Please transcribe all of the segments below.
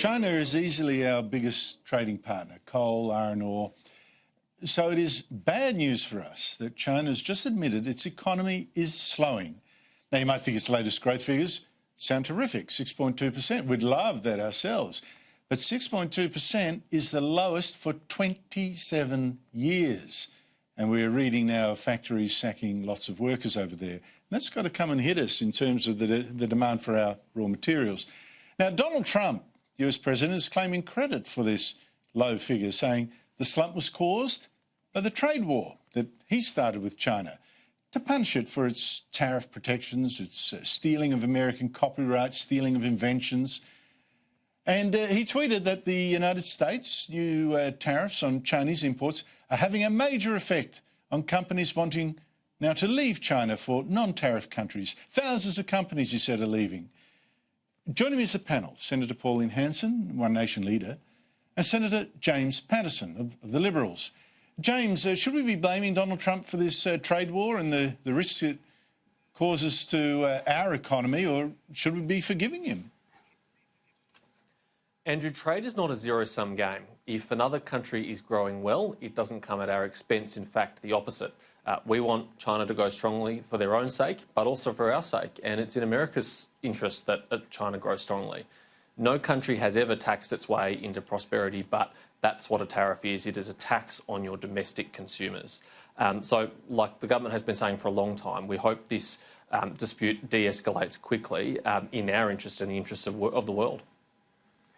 China is easily our biggest trading partner, coal, iron ore. So it is bad news for us that China's just admitted its economy is slowing. Now, you might think its latest growth figures sound terrific, 6.2%. We'd love that ourselves. But 6.2% is the lowest for 27 years. And we're reading now of factories sacking lots of workers over there. And that's got to come and hit us in terms of the demand for our raw materials. Now, Donald Trump, US President, is claiming credit for this low figure, saying the slump was caused by the trade war that he started with China to punish it for its tariff protections, its stealing of American copyright, stealing of inventions. And he tweeted that the United States' new tariffs on Chinese imports are having a major effect on companies wanting now to leave China for non-tariff countries. Thousands of companies, he said, are leaving. Joining me is the panel, Senator Pauline Hanson, One Nation leader, and Senator James Patterson of the Liberals. James, should we be blaming Donald Trump for this trade war and the risks it causes to our economy, or should we be forgiving him? Andrew, trade is not a zero-sum game. If another country is growing well, it doesn't come at our expense. In fact, the opposite. We want China to go strongly for their own sake, but also for our sake. And it's in America's interest that China grows strongly. No country has ever taxed its way into prosperity, but that's what a tariff is. It is a tax on your domestic consumers. So, like the government has been saying for a long time, we hope this dispute de-escalates quickly in our interest and the interests of the world.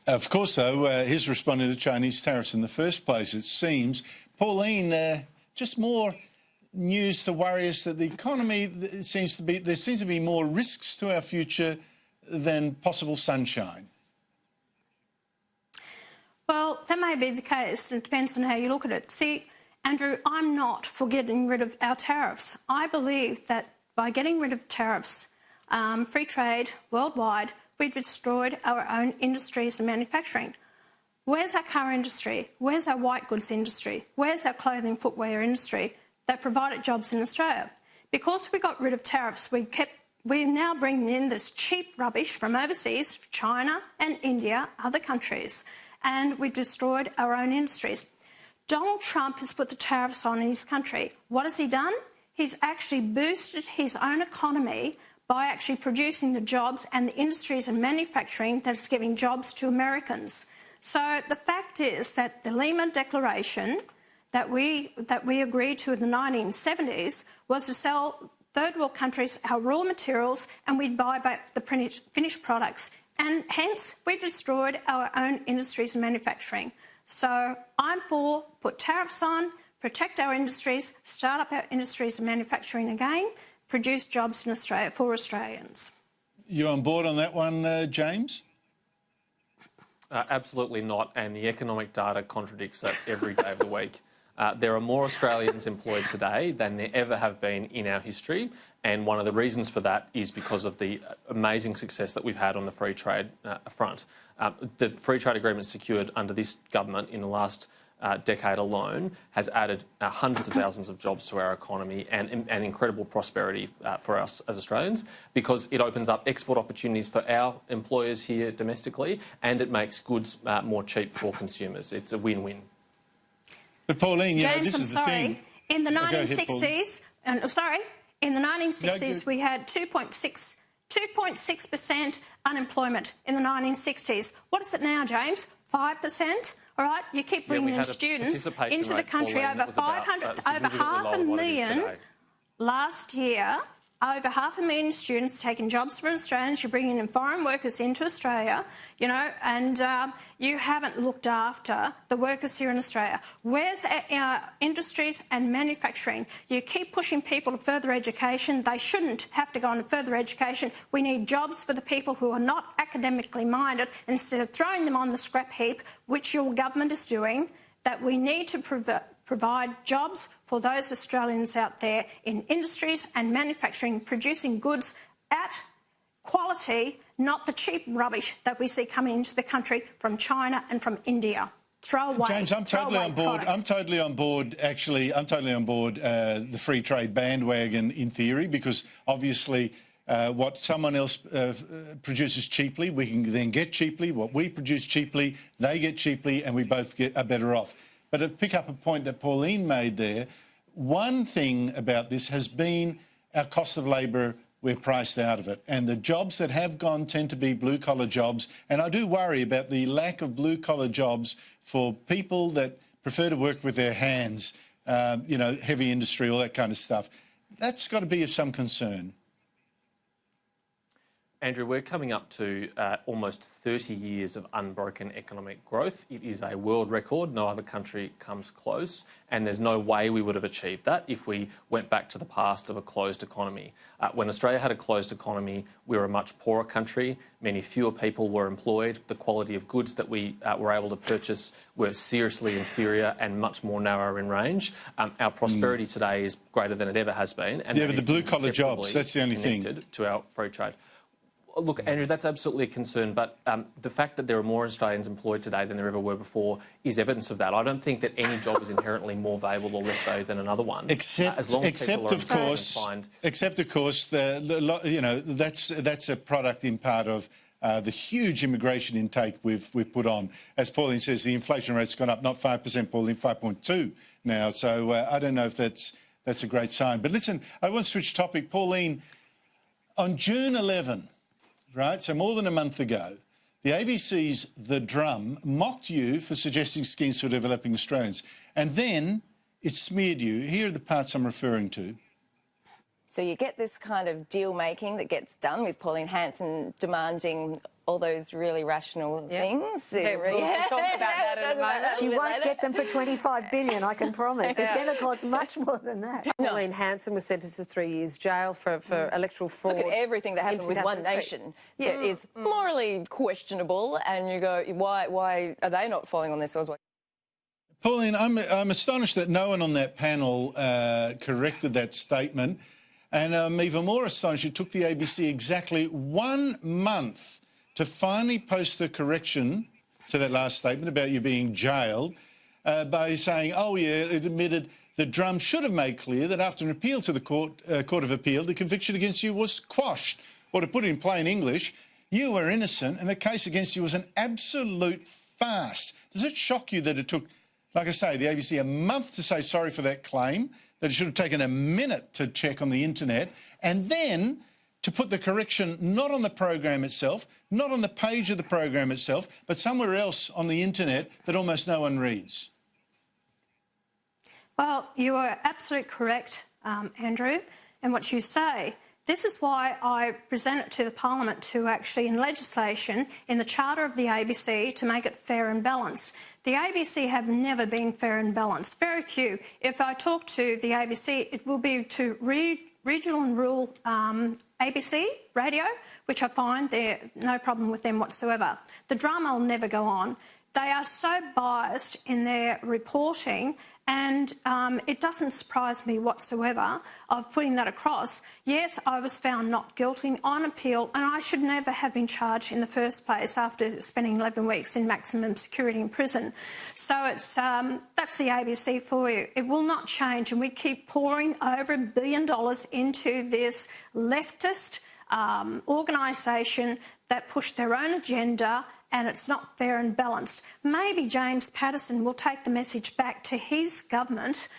Of course, though, he's responding to Chinese tariffs in the first place, it seems. Pauline, just more news to worry us that the economy there seems to be more risks to our future than possible sunshine. Well, that may be the case. It depends on how you look at it. See, Andrew, I'm not for getting rid of our tariffs. I believe that by getting rid of tariffs, free trade worldwide, we've destroyed our own industries and manufacturing. Where's our car industry? Where's our white goods industry? Where's our clothing, footwear industry that provided jobs in Australia? Because we got rid of tariffs, we're now bringing in this cheap rubbish from overseas, China and India, other countries, and we destroyed our own industries. Donald Trump has put the tariffs on in his country. What has he done? He's actually boosted his own economy by actually producing the jobs and the industries and manufacturing that's giving jobs to Americans. So the fact is that the Lima Declaration that we agreed to in the 1970s was to sell third world countries our raw materials and we'd buy back the finished products. And hence, we've destroyed our own industries and manufacturing. So I'm for put tariffs on, protect our industries, start up our industries and manufacturing again, produce jobs in Australia for Australians. You on board on that one, James? Absolutely not, and the economic data contradicts that every day of the week. There are more Australians employed today than there ever have been in our history, and one of the reasons for that is because of the amazing success that we've had on the free trade front. The free trade agreement secured under this government in the last decade alone has added hundreds of thousands of jobs to our economy and incredible prosperity for us as Australians, because it opens up export opportunities for our employers here domestically and it makes goods more cheap for consumers. It's a win-win. But Pauline, James, this is the thing. In the 1960s, in the 1960s we had 2.6% unemployment in the 1960s. What is it now, James? 5%? All right, you keep bringing in students into the country, over 500,000 last year. Over 500,000 students taking jobs from Australians. You're bringing in foreign workers into Australia, you know, and you haven't looked after the workers here in Australia. Where's our industries and manufacturing? You keep pushing people to further education. They shouldn't have to go on to further education. We need jobs for the people who are not academically minded instead of throwing them on the scrap heap, which your government is doing, that we need to provide jobs for those Australians out there in industries and manufacturing, producing goods at quality, not the cheap rubbish that we see coming into the country from China and from India. Throw away. James, I'm totally on board. Products. I'm totally on board. Actually, I'm totally on board the free trade bandwagon in theory, because obviously What someone else produces cheaply, we can then get cheaply. What we produce cheaply, they get cheaply, and we both are better off. But to pick up a point that Pauline made there, one thing about this has been our cost of labour. We're priced out of it. And the jobs that have gone tend to be blue-collar jobs. And I do worry about the lack of blue-collar jobs for people that prefer to work with their hands, you know, heavy industry, all that kind of stuff. That's got to be of some concern. Andrew, we're coming up to almost 30 years of unbroken economic growth. It is a world record. No other country comes close. And there's no way we would have achieved that if we went back to the past of a closed economy. When Australia had a closed economy, we were a much poorer country. Many fewer people were employed. The quality of goods that we were able to purchase were seriously inferior and much more narrow in range. Our prosperity today is greater than it ever has been. And yeah, but the blue-collar jobs, that's the only thing. To our free trade. Look, Andrew, that's absolutely a concern, but the fact that there are more Australians employed today than there ever were before is evidence of that. I don't think that any job is inherently more valuable or less valued than another one. Except, of course, you know, that's a product in part of the huge immigration intake we've put on. As Pauline says, the inflation rate's gone up, not 5%, Pauline, 5.2 now. So I don't know if that's a great sign. But listen, I want to switch topic. Pauline, on June 11, right, so more than a month ago, the ABC's The Drum mocked you for suggesting schemes for developing Australians. And then it smeared you. Here are the parts I'm referring to. So you get this kind of deal-making that gets done with Pauline Hanson demanding all those really rational things. Yeah, we'll talk about that in a moment. She won't get them for $25 billion, I can promise. It's going to cost much more than that. Pauline Hanson was sentenced to 3 years jail for electoral fraud. Look at everything that happened with One Nation that is morally questionable, and you go, why are they not falling on their swords? Pauline, I'm astonished that no one on that panel corrected that statement. And I'm even more astonished it took the ABC exactly 1 month to finally post the correction to that last statement about you being jailed by saying, oh, yeah, it admitted the Drum should have made clear that after an appeal to the Court of Appeal, the conviction against you was quashed. Or to put it in plain English, you were innocent and the case against you was an absolute farce. Does it shock you that it took, like I say, the ABC a month to say sorry for that claim, that it should have taken a minute to check on the internet, and then to put the correction not on the program itself, not on the page of the program itself, but somewhere else on the internet that almost no one reads? Well, you are absolutely correct, Andrew, in what you say. This is why I present it to the Parliament to actually, in legislation, in the Charter of the ABC, to make it fair and balanced. The ABC have never been fair and balanced. Very few. If I talk to the ABC, it will be to regional and rural ABC radio, which I find there's no problem with them whatsoever. The Drum will never go on. They are so biased in their reporting, and it doesn't surprise me whatsoever of putting that across. Yes, I was found not guilty on appeal, and I should never have been charged in the first place after spending 11 weeks in maximum security in prison. So it's that's the ABC for you. It will not change, and we keep pouring over $1 billion into this leftist organisation that push their own agenda, and it's not fair and balanced. Maybe James Paterson will take the message back to his government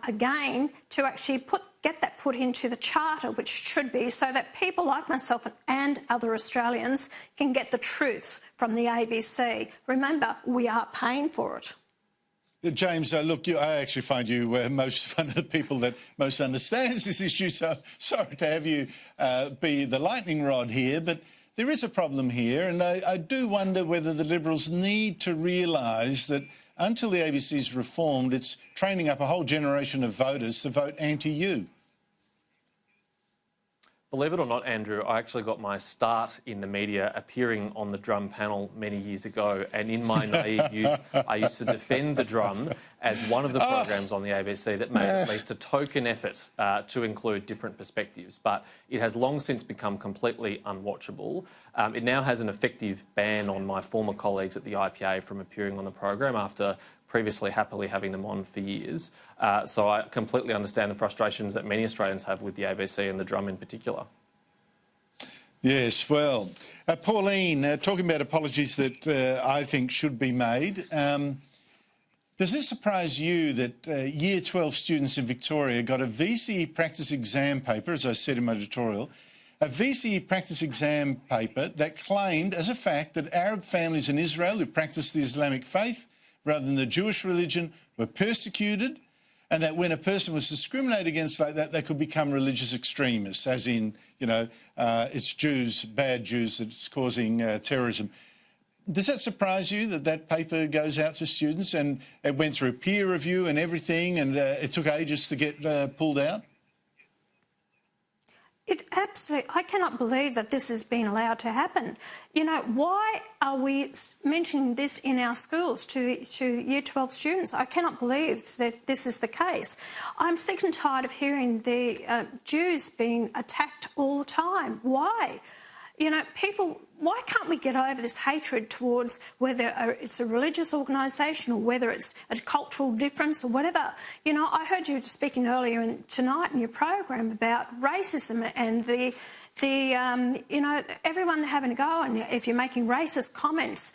again to actually get that put into the Charter, which should be, so that people like myself and other Australians can get the truth from the ABC. Remember, we are paying for it. James, look, I actually find you one of the people that most understands this issue, so sorry to have you be the lightning rod here, but there is a problem here, and I do wonder whether the Liberals need to realise that until the ABC's reformed, it's training up a whole generation of voters to vote anti-you. Believe it or not, Andrew, I actually got my start in the media appearing on the Drum panel many years ago, and in my naive youth, I used to defend the Drum as one of the programs on the ABC that made at least a token effort to include different perspectives. But it has long since become completely unwatchable. It now has an effective ban on my former colleagues at the IPA from appearing on the program after previously happily having them on for years. So I completely understand the frustrations that many Australians have with the ABC and the Drum in particular. Yes, well, Pauline, talking about apologies that I think should be made, does this surprise you that Year 12 students in Victoria got a VCE practice exam paper, as I said in my editorial, a VCE practice exam paper that claimed as a fact that Arab families in Israel who practice the Islamic faith rather than the Jewish religion were persecuted, and that when a person was discriminated against like that, they could become religious extremists, as in, you know, it's Jews, bad Jews, that's causing terrorism. Does that surprise you that that paper goes out to students and it went through peer review and everything, and it took ages to get pulled out? It absolutely, I cannot believe that this has been allowed to happen. You know, why are we mentioning this in our schools to Year 12 students? I cannot believe that this is the case. I'm sick and tired of hearing the Jews being attacked all the time. Why? You know, people, why can't we get over this hatred towards whether it's a religious organisation or whether it's a cultural difference or whatever? You know, I heard you speaking earlier tonight in your program about racism and you know, everyone having a go, and if you're making racist comments.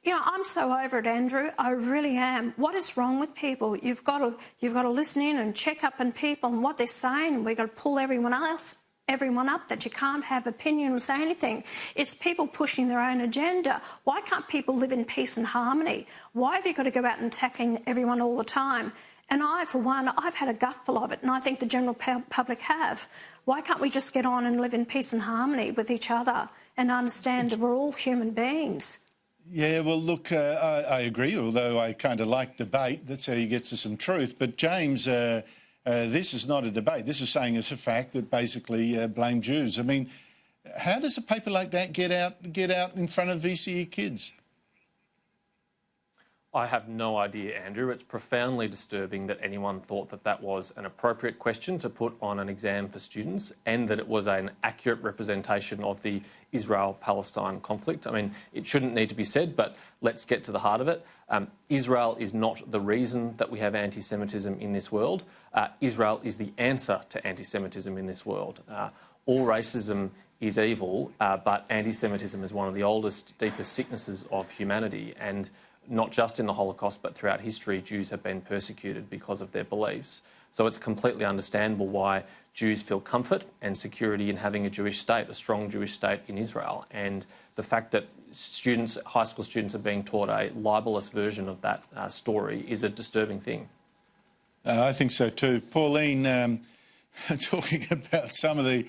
You know, I'm so over it, Andrew. I really am. What is wrong with people? You've got to listen in and check up on people and what they're saying, and we've got to pull everyone up, that you can't have opinion or say anything. It's people pushing their own agenda. Why can't people live in peace and harmony? Why have you got to go out and attacking everyone all the time? And I, for one, I've had a gutful of it, and I think the general public have. Why can't we just get on and live in peace and harmony with each other and understand that we're all human beings? Yeah, well, look, I agree, although I kind of like debate. That's how you get to some truth. But, James, this is not a debate. This is saying it's a fact that basically blame Jews. I mean, how does a paper like that get out in front of VCE kids? I have no idea, Andrew. It's profoundly disturbing that anyone thought that that was an appropriate question to put on an exam for students, and that it was an accurate representation of the Israel-Palestine conflict. I mean, it shouldn't need to be said, but let's get to the heart of it. Israel is not the reason that we have anti-Semitism in this world. Israel is the answer to anti-Semitism in this world. All racism is evil, but anti-Semitism is one of the oldest, deepest sicknesses of humanity, and not just in the Holocaust, but throughout history, Jews have been persecuted because of their beliefs. So it's completely understandable why Jews feel comfort and security in having a Jewish state, a strong Jewish state in Israel. And the fact that students, high school students, are being taught a libelous version of that story is a disturbing thing. I think so too. Pauline, talking about some of the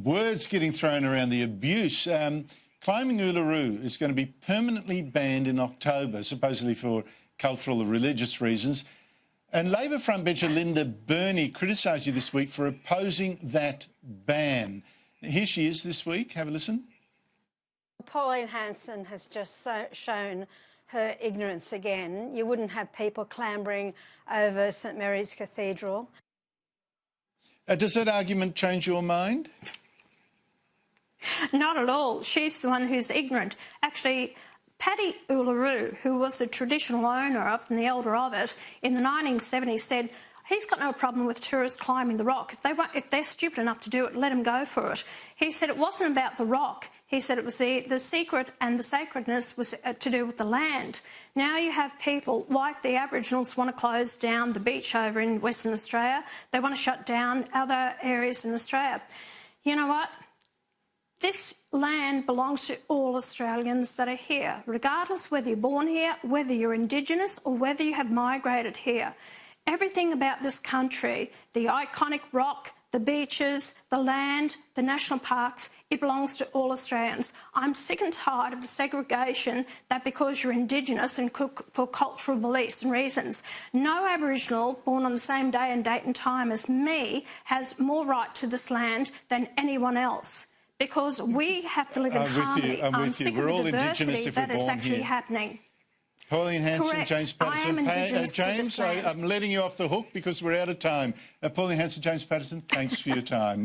words getting thrown around, the abuse. Climbing Uluru is going to be permanently banned in October, supposedly for cultural or religious reasons. And Labor frontbencher Linda Burney criticised you this week for opposing that ban. Here she is this week. Have a listen. Pauline Hanson has just shown her ignorance again. You wouldn't have people clambering over St Mary's Cathedral. Does that argument change your mind? Not at all. She's the one who's ignorant. Actually, Paddy Uluru, who was the traditional owner of and the elder of it, in the 1970s said he's got no problem with tourists climbing the rock. If they're stupid enough to do it, let them go for it. He said it wasn't about the rock. He said it was the secret and the sacredness was to do with the land. Now you have people like the Aboriginals want to close down the beach over in Western Australia. They want to shut down other areas in Australia. You know what? This land belongs to all Australians that are here, regardless whether you're born here, whether you're Indigenous or whether you have migrated here. Everything about this country, the iconic rock, the beaches, the land, the national parks, it belongs to all Australians. I'm sick and tired of the segregation that because you're Indigenous and for cultural beliefs and reasons, no Aboriginal born on the same day and date and time as me has more right to this land than anyone else. Because we have to live in harmony. I'm sick of the diversity that is actually happening. Pauline Hanson, Correct. James Patterson. I am Indigenous to this James, land. I'm letting you off the hook because we're out of time. Pauline Hanson, James Patterson, thanks for your time.